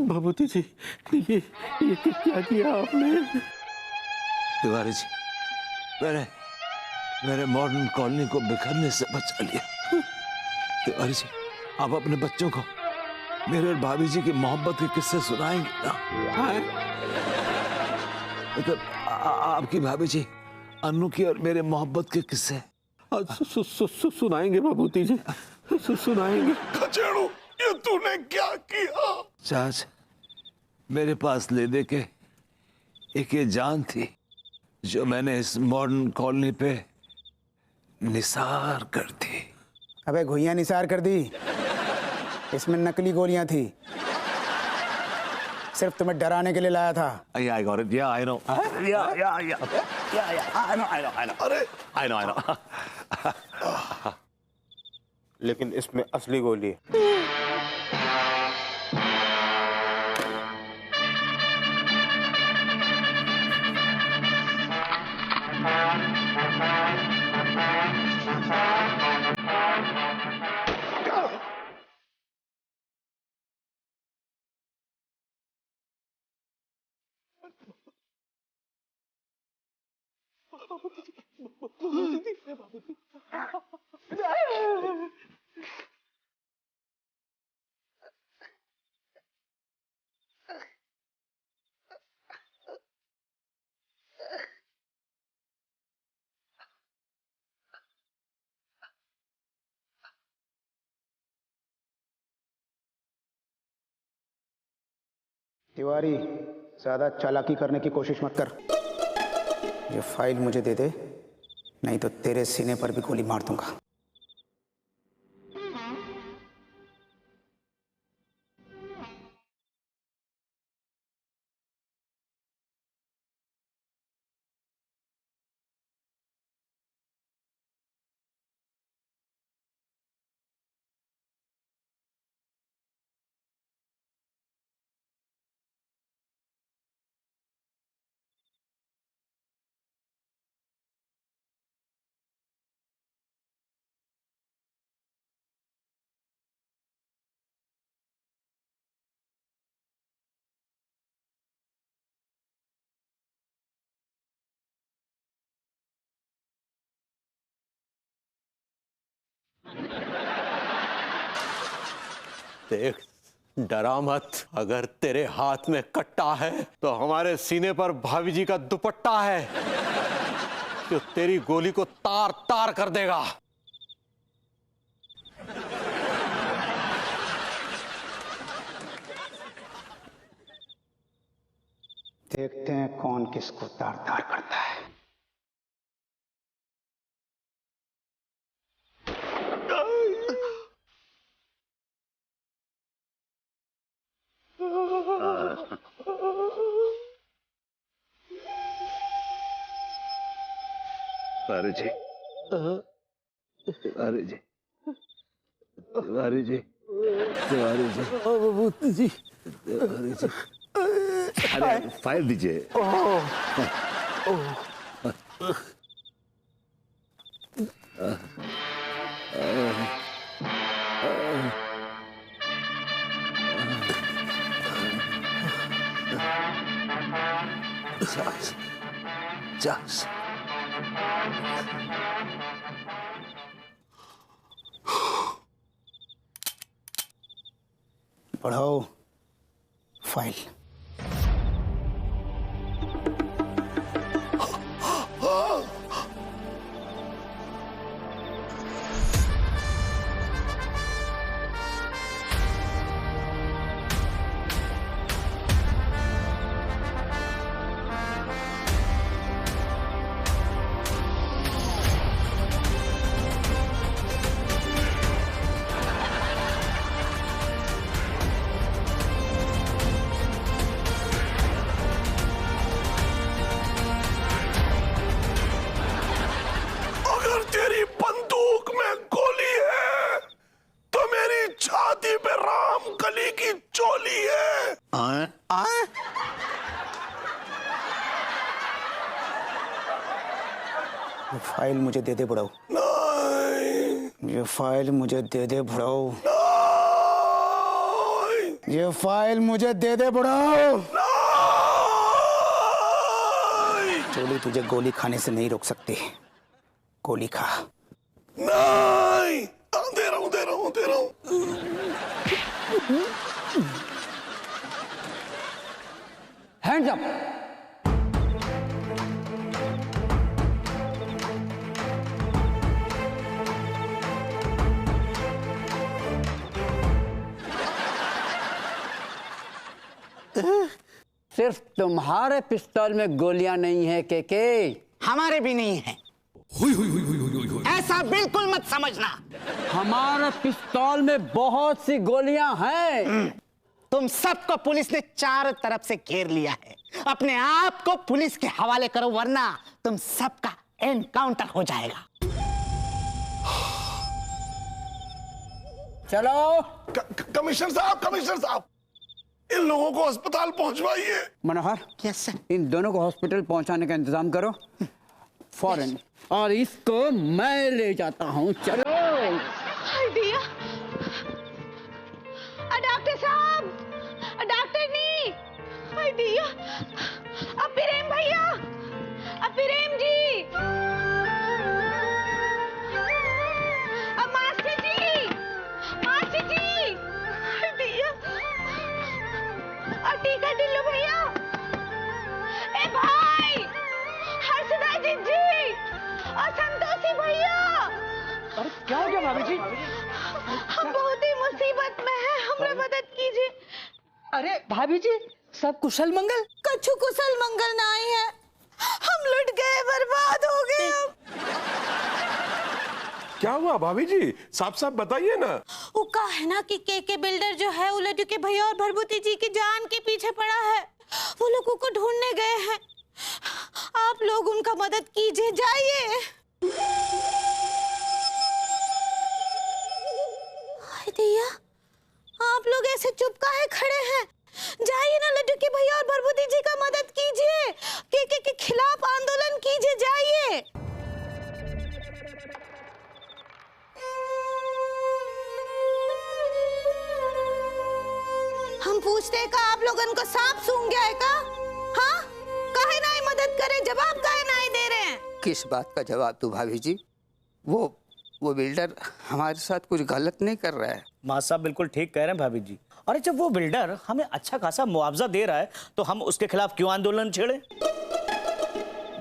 भभूति जी, ये क्या किया आपने? तिवारी जी, मेरे मॉडर्न कॉलोनी को बिखरने से बचा लिया। तिवारी जी, आप अपने बच्चों को मेरे और भाभी जी की मोहब्बत के किस्से सुनाएंगे ना? मतलब आपकी भाभी जी अन्नू की और मेरे मोहब्बत के किस्से सुनाएंगे भभूति जी, सुनाएंगे। खचेड़ू, ये तूने क्या किया? चाच, मेरे पास ले दे के एक ये जान थी जो मैंने इस मॉडर्न कॉलोनी पे निसार कर दी। अबे घुइयां निसार कर दी, इसमें नकली गोलियां थी, सिर्फ तुम्हें डराने के लिए लाया था। I got it. Yeah, I know. I know. अरे I know. लेकिन इसमें असली गोली है। तिवारी, ज्यादा चालाकी करने की कोशिश मत कर। ये फाइल मुझे दे दे, नहीं तो तेरे सीने पर भी गोली मार दूंगा। देख, डरा मत। अगर तेरे हाथ में कट्टा है तो हमारे सीने पर भाभी जी का दुपट्टा है जो तेरी गोली को तार तार कर देगा। देखते हैं कौन किसको तार तार करता है। तिवारी जी, तिवारी जी, तिवारी जी, तिवारी जी, भभूति जी, तिवारी जी, अरे फाइल दीजिए। चास पढ़ाओ फाइल। ये फाइल मुझे दे दे बुढ़ाऊ। नहीं, ये फाइल मुझे दे दे बुढ़ाऊ। नहीं। ये फाइल मुझे दे दे बुढ़ाओ। चोली तुझे गोली खाने से नहीं रोक सकती, गोली खा। नहीं, दे रहा हूं, दे रहा हूं, दे रहा हूं। Hands up. सिर्फ तुम्हारे पिस्तौल में गोलियां नहीं है के हमारे भी नहीं है। ऐसा बिल्कुल मत समझना। हमारे पिस्तौल में बहुत सी गोलियां हैं। तुम सबको पुलिस ने चारों तरफ से घेर लिया है। अपने आप को पुलिस के हवाले करो वरना तुम सबका एनकाउंटर हो जाएगा। चलो। कमिश्नर साहब, कमिश्नर साहब, इन लोगों को अस्पताल पहुंचवाइए। मनोहर, यस सर। इन दोनों को हॉस्पिटल पहुंचाने का इंतजाम करो फौरन, और इसको मैं ले जाता हूं। चलो। दिया। डॉक्टर साहब, डॉक्टर नी, दिया। प्रेम भैया, प्रेम जी, मास्टर जी, मास्टर जी, दिया। टीका ढिल्लो भैया, ए भाई, हर्षदा जी और संतोषी भैया। अरे क्या हो गया भाभी जी? हम बहुत ही मुसीबत में हैं, हमारी मदद कीजिए। अरे भाभी जी, सब कुशल मंगल? कछु कुशल मंगल नहीं है, हम लुट गए, बर्बाद हो गए हम। क्या हुआ भाभी जी, साफ साफ बताइए ना। वो कहा है ना कि के बिल्डर जो है उलटू के भैया और भरभूति जी की जान के पीछे पड़ा है। वो लोगों को ढूंढने गए हैं, आप लोग उनका मदद कीजिए, जाइए। दिया, आप लोग ऐसे चुप काहे खड़े हैं? जाइए ना, लड्डू के भैया और भरभूति जी का मदद कीजिए, के खिलाफ आंदोलन कीजिए, जाइए। हम पूछते हैं का आप लोगन को सांप सूंघ गया है का? हाँ, काहे नहीं मदद करे, जवाब काहे नहीं दे रहे हैं? किस बात का जवाब दूं भाभी जी? वो बिल्डर हमारे साथ कुछ गलत नहीं कर रहा है। माँ साहब बिल्कुल ठीक कह रहे हैं भाभी जी। अरे जब वो बिल्डर हमें अच्छा खासा मुआवजा दे रहा है तो हम उसके खिलाफ क्यों आंदोलन छेड़े?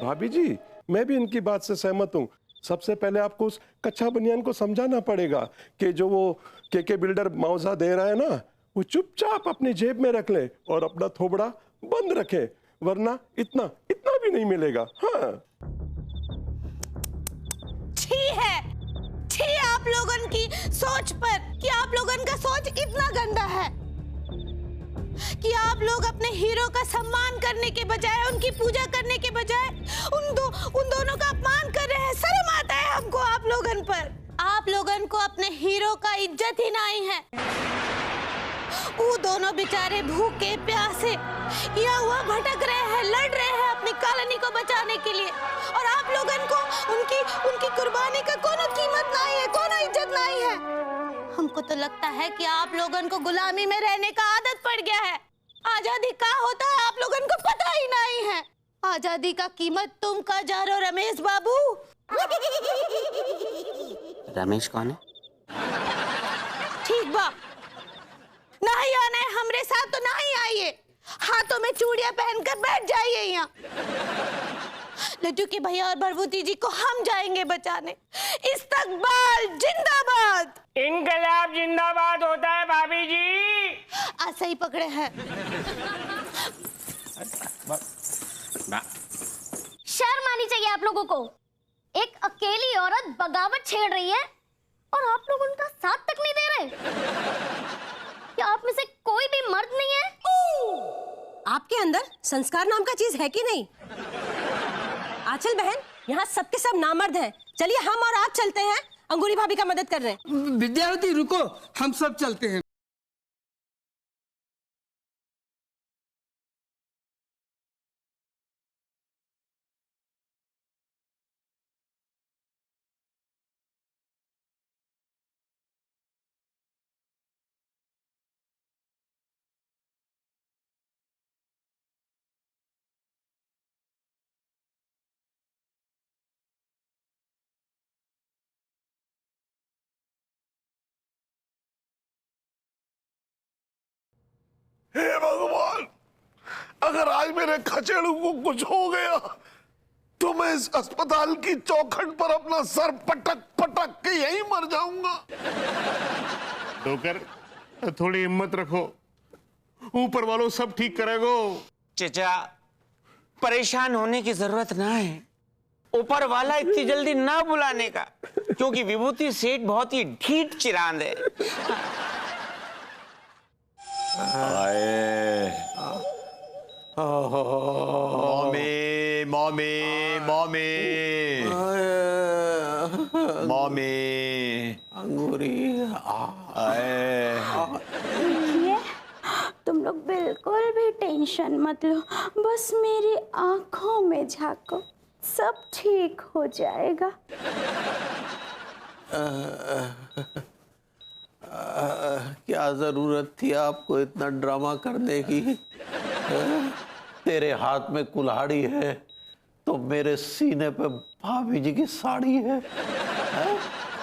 भाभी जी, मैं भी इनकी बात से सहमत हूँ। सबसे पहले आपको उस कच्चा बनियान को समझाना पड़ेगा कि जो वो के बिल्डर मुआवजा दे रहा है ना, वो चुपचाप अपनी जेब में रख ले और अपना थोबड़ा बंद रखे, वरना इतना भी नहीं मिलेगा। हाँ, छी है, छी आप लोगन की सोच पर कि आप लोगन का सोच इतना गंदा है कि आप लोग अपने हीरो का सम्मान करने के बजाय, उनकी पूजा करने के बजाय उन दोनों का अपमान कर रहे हैं। शर्म आता है हमको आप लोगन पर। आप लोगन को अपने हीरो का इज्जत ही नहीं है। वो दोनों बेचारे भूखे प्यासे यहाँ हुआ भटक रहे हैं, लड़ रहे हैं अपनी कॉलोनी को बचाने के लिए, और आप लोगन को उनकी कुर्बानी का कोनो कीमत नहीं है, कोनो इज्जत नहीं है। हमको तो लगता है कि आप लोगन को गुलामी में रहने का आदत पड़ गया है। आजादी क्या होता है आप लोगन को पता ही नहीं है। आजादी का कीमत तुम का जानो रमेश बाबू। रमेश कौन है? ठीक बा, नहीं आना है हमरे साथ तो नहीं आइए, हाथों में चूड़ियां पहनकर बैठ जाइए यहाँ। लड्डू के भैया और भरभूति जी को हम जाएंगे बचाने। इस्तकबाल जिंदाबाद, इनकलाब जिंदाबाद होता है भाभी जी। आज सही पकड़े हैं। शर्म आनी चाहिए आप लोगों को। एक अकेली औरत बगावत छेड़ रही है और आप लोग उनका साथ तक नहीं दे रहे। क्या आप में से कोई भी मर्द नहीं है? आपके अंदर संस्कार नाम का चीज है कि नहीं? आंचल बहन, यहाँ सबके सब नामर्द हैं। चलिए हम और आप चलते हैं, अंगूरी भाभी का मदद कर रहे हैं। विद्यार्थी रुको, हम सब चलते हैं। आज मेरे खचेड़ू को कुछ हो गया तो मैं इस अस्पताल की चौखट पर अपना सर पटक पटक के यहीं मर जाऊंगा। डॉक्टर थोड़ी हिम्मत रखो, ऊपर वालों सब ठीक करेगो। चचा परेशान होने की जरूरत ना है, ऊपर वाला इतनी जल्दी ना बुलाने का, क्योंकि विभूति सेठ बहुत ही ढीठ चिरांद है। मॉमी मॉमी मॉमी मॉमी अंगूरी देखिए, तुम लोग बिल्कुल भी टेंशन मत लो, बस मेरी आंखों में झांको, सब ठीक हो जाएगा। क्या जरूरत थी आपको इतना ड्रामा करने की? तेरे हाथ में कुल्हाड़ी है तो मेरे सीने पे भाभी जी की साड़ी है।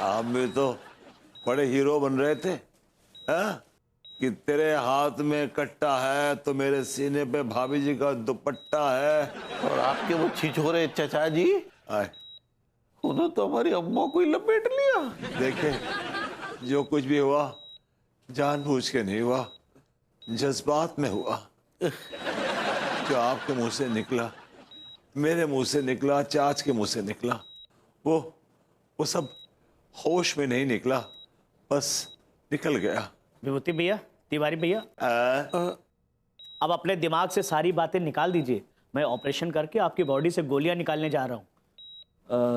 आप भी तो बड़े हीरो बन रहे थे कि तेरे हाथ में कट्टा है तो मेरे सीने पे भाभी जी का दुपट्टा है। और आपके वो छिछोरे चचा जी उन्होंने तो हमारी अम्मा को ही लपेट लिया। देखे, जो कुछ भी हुआ जानबूझ के नहीं हुआ, जज्बात में हुआ। जो आपके मुंह से निकला, मेरे मुंह से निकला, चाच के मुंह से निकला, वो सब होश में नहीं निकला, बस निकल गया। विभूति भैया, तिवारी भैया, अब अपने दिमाग से सारी बातें निकाल दीजिए। मैं ऑपरेशन करके आपकी बॉडी से गोलियां निकालने जा रहा हूँ।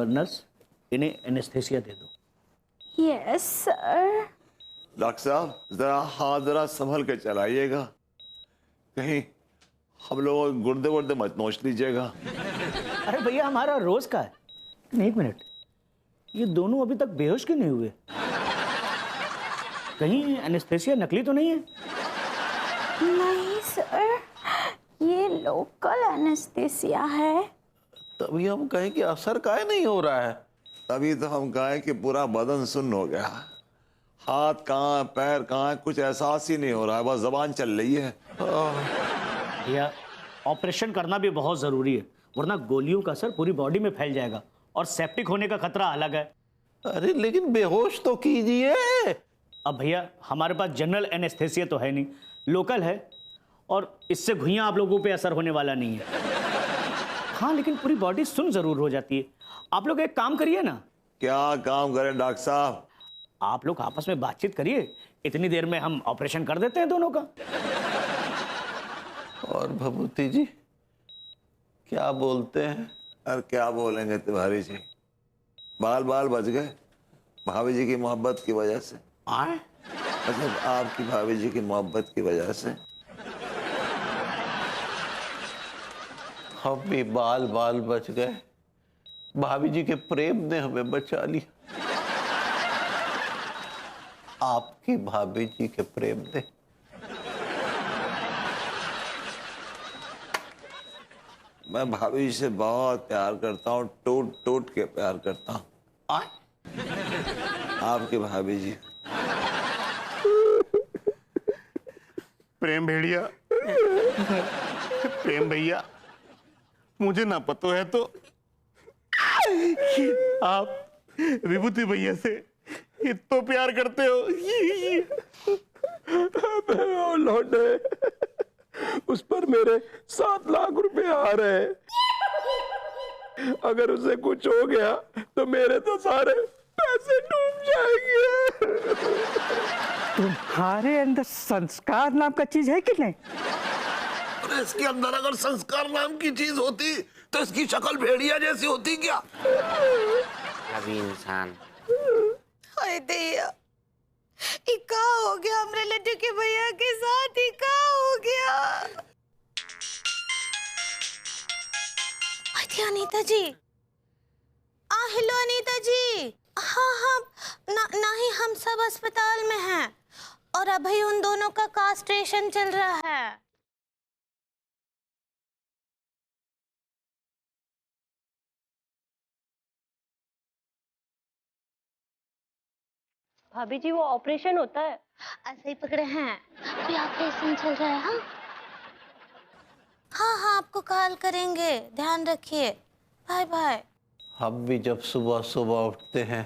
नर्स, इन्हें एनेस्थेसिया दे दो। Yes sir. डॉक्टर साहब जरा हाथ जरा संभल के चलाइएगा, कहीं हम लोग गुर्दे वुर्दे मत नोच लीजिएगा। अरे भैया, हमारा रोज का है। एक मिनट, ये दोनों अभी तक बेहोश क्यों नहीं हुए? कहीं एनेस्थेसिया नकली तो नहीं है? नहीं सर, ये लोकल एनेस्थेसिया है। तभी हम कहें कि असर काहे नहीं हो रहा है। तभी तो हम कहें कि पूरा बदन सुन्न हो गया, हाथ कहाँ पैर कहाँ, कुछ एहसास ही नहीं हो रहा है, बस जबान चल रही है। भैया, ऑपरेशन करना भी बहुत जरूरी है, वरना गोलियों का असर पूरी बॉडी में फैल जाएगा और सेप्टिक होने का खतरा अलग है। अरे लेकिन बेहोश तो कीजिए। अब भैया, हमारे पास जनरल एनेस्थेसिया तो है नहीं, लोकल है, और इससे घुइयां आप लोगों पे असर होने वाला नहीं है। हाँ, लेकिन पूरी बॉडी सुन्न जरूर हो जाती है। आप लोग एक काम करिए ना। क्या काम करें डॉक्टर साहब? आप लोग आपस में बातचीत करिए, इतनी देर में हम ऑपरेशन कर देते हैं दोनों का। और भभूति जी क्या बोलते हैं? अरे क्या बोलेंगे तिवारी जी, बाल बाल बच गए भाभी जी की मोहब्बत की वजह से। मतलब आपकी भाभी जी की मोहब्बत की वजह से। हम भी बाल बाल बच गए, भाभी जी के प्रेम ने हमें बचा लिया। आपकी भाभी जी के प्रेम ने। मैं भाभी जी से बहुत प्यार करता हूँ, टूट टूट के प्यार करता हूँ। आपकी भाभी जी। प्रेम भेड़िया, प्रेम भैया, मुझे ना पता है तो कि आप विभूति भैया से इतना प्यार करते हो। लौटे, उस पर मेरे 7 लाख रुपए आ रहे हैं। अगर उसे कुछ हो गया तो मेरे तो सारे पैसे डूब जाएंगे। तुम्हारे अंदर संस्कार नाम का चीज है कि नहीं? अरे इसके अंदर अगर संस्कार नाम की चीज होती तो इसकी शक्ल भेड़िया जैसी होती क्या? अभी इंसान। हाय दैया, इका हो गया हमरे लड्डू के भैया के साथ, इका हो गया। अच्छा अनीता जी, हेलो अनीता जी। हाँ, नहीं, हम सब अस्पताल में हैं और अभी उन दोनों का कास्ट्रेशन चल रहा है। भाभी जी, वो ऑपरेशन होता है। ऐसे ही पकड़े हैं, अभी ऑपरेशन चल रहा है। हाँ, हाँ हाँ, आपको कॉल करेंगे, ध्यान रखिए, बाय बाय। हम भी जब सुबह सुबह उठते हैं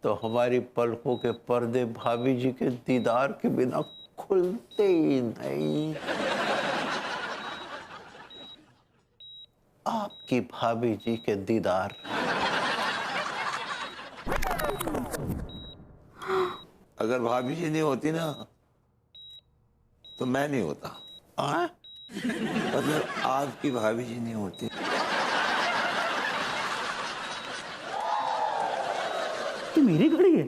तो हमारी पलकों के पर्दे भाभी जी के दीदार के बिना खुलते ही नहीं। आपकी भाभी जी के दीदार। अगर भाभी जी नहीं होती ना तो मैं नहीं होता। मतलब आपकी भाभी जी नहीं होती। ये मेरी घड़ी है,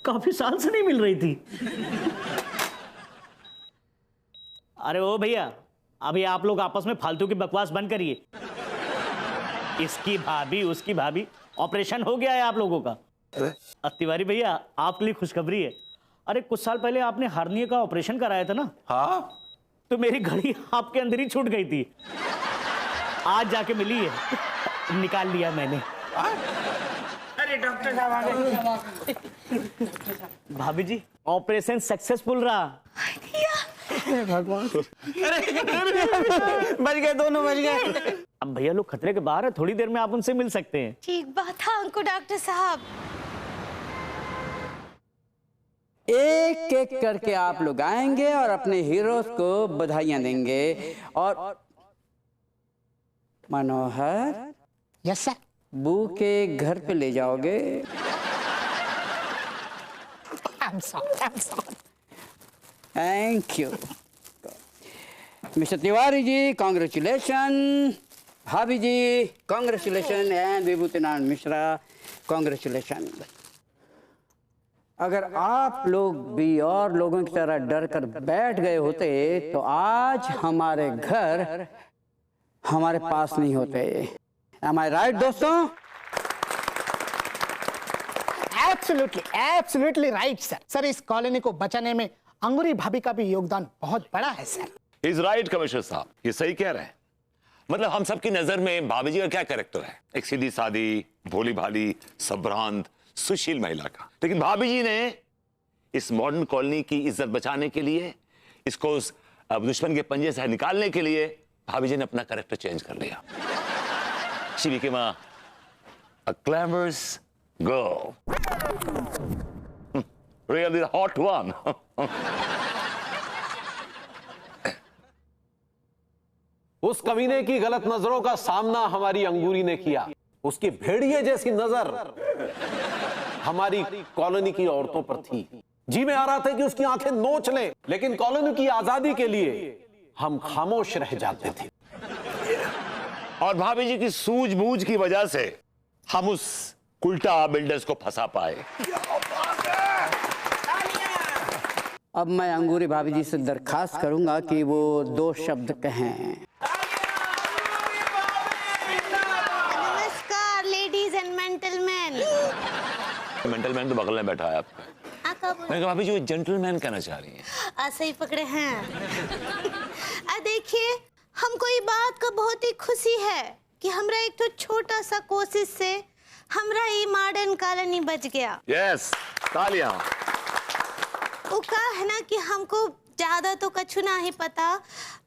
काफी साल से नहीं मिल रही थी। अरे ओ भैया, अभी आप लोग आपस में फालतू की बकवास बंद करिए। इसकी भाभी उसकी भाभी, ऑपरेशन हो गया है आप लोगों का। तिवारी भैया, आपके लिए खुशखबरी है। अरे कुछ साल पहले आपने हार्निया का ऑपरेशन कराया था ना? हाँ। तो मेरी घड़ी आपके अंदर ही छूट गई थी, आज जाके मिली है, निकाल लिया मैंने। अरे डॉक्टर साहब आ गए। भाभी जी, ऑपरेशन सक्सेसफुल रहा। भगवान, बच गए, दोनों बच गए। अब भैया लोग खतरे के बाहर है, थोड़ी देर में आप उनसे मिल सकते हैं। ठीक बात है अंकु डॉक्टर साहब। एक एक करके आप लोग आएंगे और अपने हीरोज को बधाइयां देंगे। और मनोहर, यस सर, बू के घर पे ले जाओगे। Thank you mister Tiwari ji, congratulation. भाभी जी, congratulation. And Vibhutinarayan Mishra, congratulation. अगर आप लोग भी और लोगों की तरह डर कर बैठ गए होते तो आज हमारे घर हमारे पास नहीं होते। Am I right, दोस्तों? Absolutely right sir. सर, इस कॉलोनी को बचाने में अंगूरी भाभी का भी योगदान बहुत बड़ा है सर। इज राइट कमिश्नर साहब, ये सही कह रहे हैं। मतलब हम सबकी नजर में भाभी जी का क्या कैरेक्टर है? एक सीधी सादी, भोली भाली, संभ्रांत, सुशील महिला का। लेकिन भाभी जी ने इस मॉडर्न कॉलोनी की इज्जत बचाने के लिए, इसको उस दुश्मन के पंजे से निकालने के लिए भाभी जी ने अपना कैरेक्टर चेंज कर लिया। She became a glamorous girl. Really the hot one. उस कमीने की गलत नजरों का सामना हमारी अंगूरी ने किया। उसकी भेड़िए जैसी नजर हमारी कॉलोनी की औरतों पर थी। जी में आ रहा था कि उसकी आंखें नोच लें, लेकिन कॉलोनी की आजादी के लिए हम खामोश रह जाते थे। और भाभी जी की सूझबूझ की वजह से हम उस उल्टा बिल्डर्स को फंसा पाए। अब मैं अंगूरी भाभी जी से दरखास्त करूंगा कि वो 2 शब्द कहें। नमस्कार लेडीज एंड जेंटलमैन। जेंटलमैन तो बगल में बैठा है आपका। मैं भाभी जी जेंटलमैन कहना चाह रही है। ऐसे ही पकड़े हैं। देखिए, हमको ये बात का बहुत ही खुशी है कि हमरा एक तो छोटा सा कोशिश से हमरा ये मॉडर्न कॉलोनी बच गया। यस, तालियां। वो कहा है ना कि हमको ज्यादा तो कछु ना ही पता।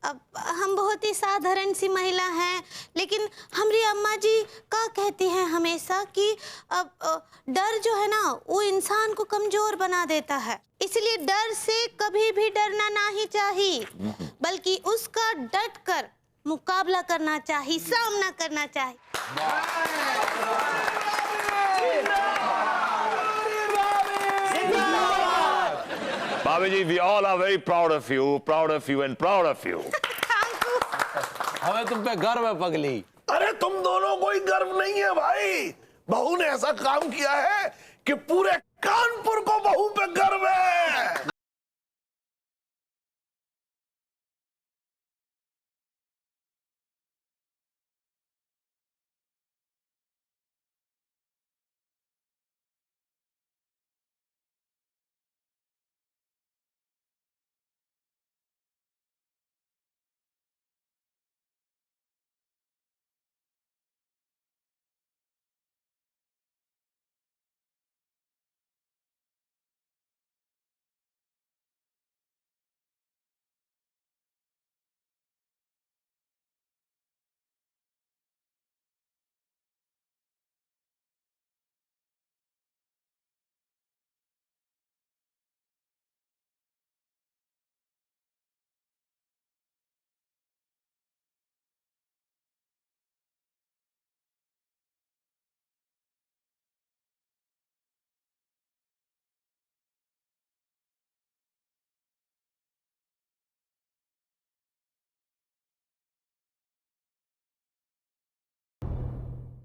अब हम बहुत ही साधारण सी महिला हैं, लेकिन हमारी अम्मा जी का कहती हैं हमेशा कि अब डर जो है ना वो इंसान को कमजोर बना देता है। इसलिए डर से कभी भी डरना नहीं चाहिए, बल्कि उसका डट कर मुकाबला करना चाहिए, सामना करना चाहिए। भाभी जी, we all are very proud of you and proud of you. हमें तुम पे गर्व है पगली। अरे तुम दोनों को ही गर्व नहीं है भाई। बहू ने ऐसा काम किया है कि पूरे कानपुर को बहू पे गर्व है।